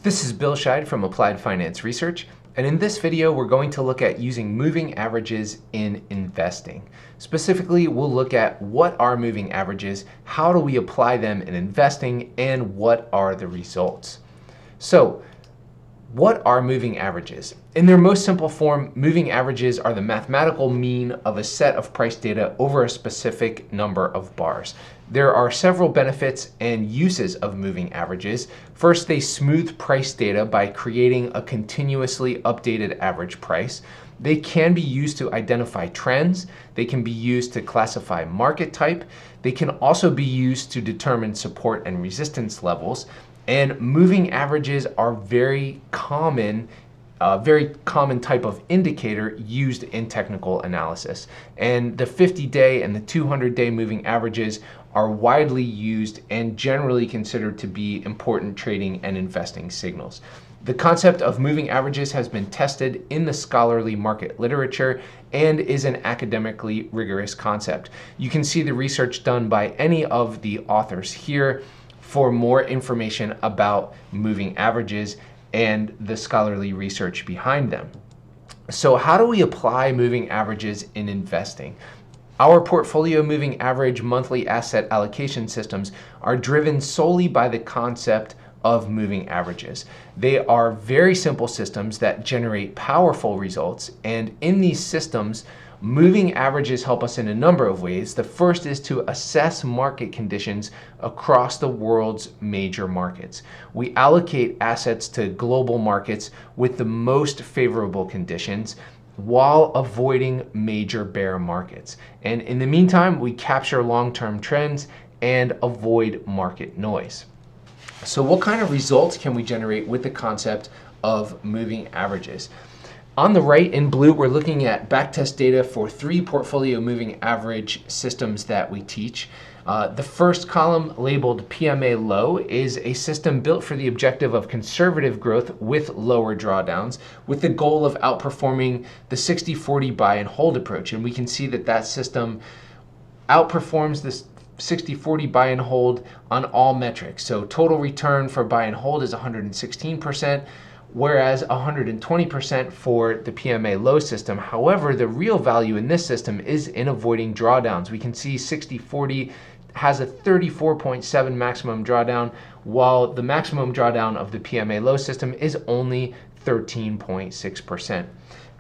This is Bill Scheid from Applied Finance Research, and in this video we're going to look at using moving averages in investing. Specifically, we'll look at what are moving averages, how do we apply them in investing, and what are the results. So, what are moving averages? In their most simple form, moving averages are the mathematical mean of a set of price data over a specific number of bars. There are several benefits and uses of moving averages. First, they smooth price data by creating a continuously updated average price. They can be used to identify trends. They can be used to classify market type. They can also be used to determine support and resistance levels. And moving averages are very common type of indicator used in technical analysis. And the 50-day and the 200-day moving averages are widely used and generally considered to be important trading and investing signals. The concept of moving averages has been tested in the scholarly market literature and is an academically rigorous concept. You can see the research done by any of the authors here for more information about moving averages and the scholarly research behind them. So how do we apply moving averages in investing? Our portfolio moving average monthly asset allocation systems are driven solely by the concept of moving averages. They are very simple systems that generate powerful results, and in these systems, moving averages help us in a number of ways. The first is to assess market conditions across the world's major markets. We allocate assets to global markets with the most favorable conditions while avoiding major bear markets. And in the meantime, we capture long-term trends and avoid market noise. So what kind of results can we generate with the concept of moving averages? On the right in blue, we're looking at backtest data for 3 portfolio moving average systems that we teach. The first column, labeled PMA low, is a system built for the objective of conservative growth with lower drawdowns, with the goal of outperforming the 60-40 buy and hold approach. And we can see that that system outperforms this 60-40 buy and hold on all metrics. So total return for buy and hold is 116%. Whereas 120% for the PMA low system. However, the real value in this system is in avoiding drawdowns. We can see 60-40 has a 34.7 maximum drawdown, while the maximum drawdown of the PMA low system is only 13.6%.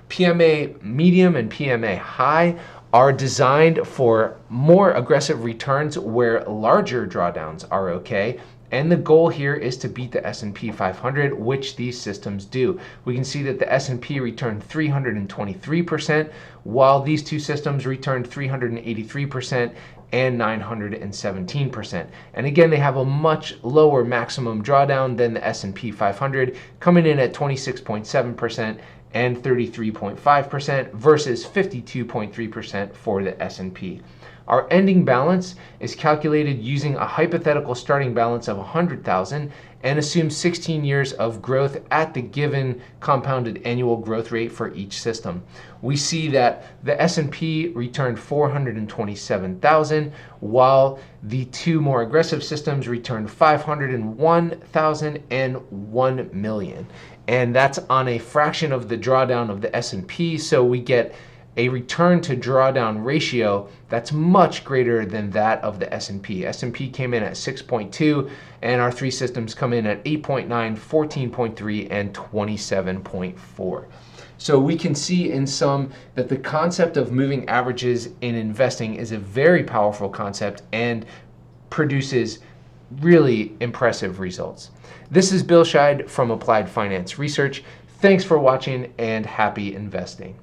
PMA medium and PMA high are designed for more aggressive returns where larger drawdowns are okay. And the goal here is to beat the S&P 500, which these systems do. We can see that the S&P returned 323%, while these two systems returned 383% and 917%. And again, they have a much lower maximum drawdown than the S&P 500, coming in at 26.7% and 33.5% versus 52.3% for the S&P. Our ending balance is calculated using a hypothetical starting balance of 100,000 and assumes 16 years of growth at the given compounded annual growth rate for each system. We see that the S&P returned 427,000, while the 2 more aggressive systems returned 501,000 and 1 million. And that's on a fraction of the drawdown of the S&P, so we get a return to drawdown ratio that's much greater than that of the S&P. S&P came in at 6.2, and our 3 systems come in at 8.9, 14.3, and 27.4. So we can see in sum that the concept of moving averages in investing is a very powerful concept and produces really impressive results. This is Bill Scheid from Applied Finance Research. Thanks for watching and happy investing.